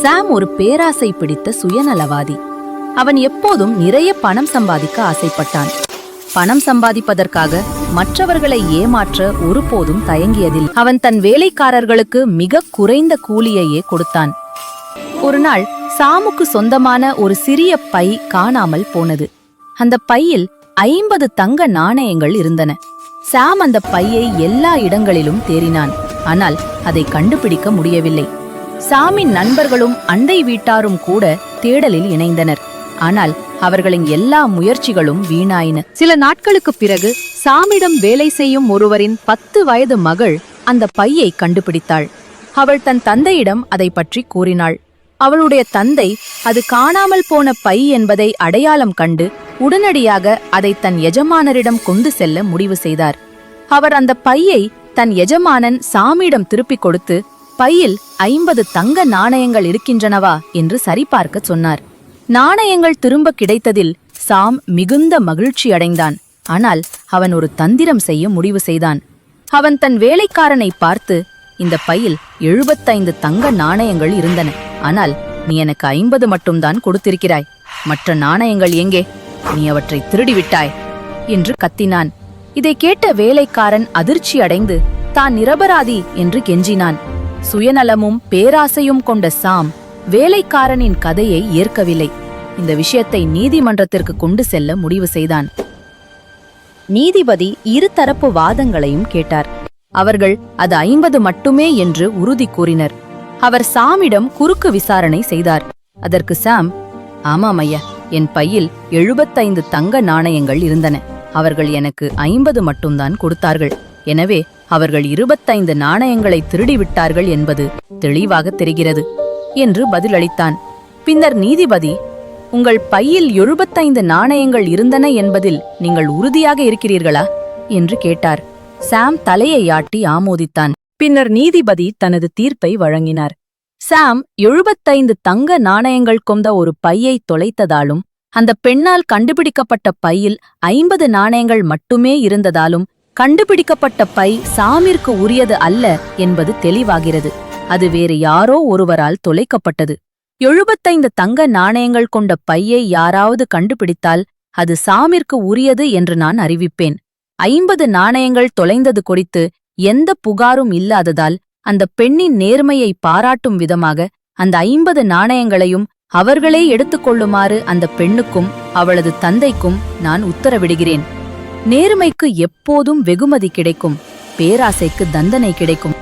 சாம் ஒரு பேராசை பிடித்த சுயநலவாதி. அவன் எப்போதும் நிறைய பணம் சம்பாதிக்க ஆசைப்பட்டான். பணம் சம்பாதிப்பதற்காக மற்றவர்களை ஏமாற்ற ஒருபோதும் தயங்கியதில் அவன் தன் வேலைக்காரர்களுக்கு மிக குறைந்த கூலியையே கொடுத்தான். ஒரு நாள் சாமுக்கு சொந்தமான ஒரு சிறிய பை காணாமல் போனது. அந்த பையில் 50 தங்க நாணயங்கள் இருந்தன. சாம் அந்த பையை எல்லா இடங்களிலும் தேடினான். ஆனால் அதை கண்டுபிடிக்க முடியவில்லை. சாமின் நண்பர்களும் அண்டை வீட்டாரும் கூட தேடலில் இணைந்தனர். ஆனால் அவர்களின் எல்லா முயற்சிகளும் வீணாயின. சில நாட்களுக்குப் பிறகு சாமிடம் வேலை செய்யும் ஒருவரின் 10 வயது மகள் அந்த பையை கண்டுபிடித்தாள். அவள் தன் தந்தையிடம் அதை பற்றி கூறினாள். அவளுடைய தந்தை அது காணாமல் போன பை என்பதை அடையாளம் கண்டு உடனடியாக அதை தன் எஜமானரிடம் கொண்டு செல்ல முடிவு செய்தார். அவர் அந்த பையை தன் எஜமானன் சாமியிடம் திருப்பிக் கொடுத்து, பையில் 50 தங்க நாணயங்கள் இருக்கின்றனவா என்று சரிபார்க்க சொன்னார். நாணயங்கள் திரும்ப கிடைத்ததில் சாம் மிகுந்த மகிழ்ச்சி அடைந்தான். ஆனால் அவன் ஒரு தந்திரம் செய்ய முடிவு செய்தான். அவன் தன் வேலைக்காரனை பார்த்து, இந்த பையில் 75 தங்க நாணயங்கள் இருந்தன. ஆனால் நீ எனக்கு 50 மட்டும்தான் கொடுத்திருக்கிறாய். மற்ற நாணயங்கள் எங்கே? நீ அவற்றை திருடிவிட்டாய் என்று கத்தினான். இதை கேட்ட வேலைக்காரன் அதிர்ச்சி அடைந்து தான் நிரபராதி என்று கெஞ்சினான். சுயநலமும் பேராசையும் கொண்ட சாம் வேலைக்காரனின் கதையை ஏற்கவில்லை. இந்த விஷயத்தை நீதிமன்றத்திற்கு கொண்டு செல்ல முடிவு செய்தான். நீதிபதி இருதரப்பு வாதங்களையும் கேட்டார். அவர்கள் அது 50 மட்டுமே என்று உறுதி கூறினர். அவர் சாமிடம் குறுக்கு விசாரணை செய்தார். அதற்கு சாம், ஆமாம் ஐயா, என் பையில் 75 தங்க நாணயங்கள் இருந்தன. அவர்கள் எனக்கு 50 மட்டும்தான் கொடுத்தார்கள். எனவே அவர்கள் 25 நாணயங்களை திருடிவிட்டார்கள் என்பது தெளிவாக தெரிகிறது என்று பதிலளித்தான். பின்னர் நீதிபதி, உங்கள் பையில் 75 நாணயங்கள் இருந்தன என்பதில் நீங்கள் உறுதியாக இருக்கிறீர்களா என்று கேட்டார். சாம் தலையை ஆட்டி ஆமோதித்தான். பின்னர் நீதிபதி தனது தீர்ப்பை வழங்கினார். சாம் 75 தங்க நாணயங்கள் கொண்ட ஒரு பையை தொலைத்ததாலும் அந்த பெண்ணால் கண்டுபிடிக்கப்பட்ட பையில் 50 நாணயங்கள் மட்டுமே இருந்ததாலும் கண்டுபிடிக்கப்பட்ட பை சாமிற்கு உரியது அல்ல என்பது தெளிவாகிறது. அது வேறு யாரோ ஒருவரால் தொலைக்கப்பட்டது. 75 தங்க நாணயங்கள் கொண்ட பையை யாராவது கண்டுபிடித்தால் அது சாமிற்கு உரியது என்று நான் அறிவிப்பேன். 50 நாணயங்கள் தொலைந்தது குறித்து எந்த புகாரும் இல்லாததால் அந்த பெண்ணின் நேர்மையை பாராட்டும் விதமாக அந்த 50 நாணயங்களையும் அவர்களே எடுத்துக்கொள்ளுமாறு அந்த பெண்ணுக்கும் அவளது தந்தைக்கும் நான் உத்தரவிடுகிறேன். நேர்மைக்கு எப்போதும் வெகுமதி கிடைக்கும், பேராசைக்கு தண்டனை கிடைக்கும்.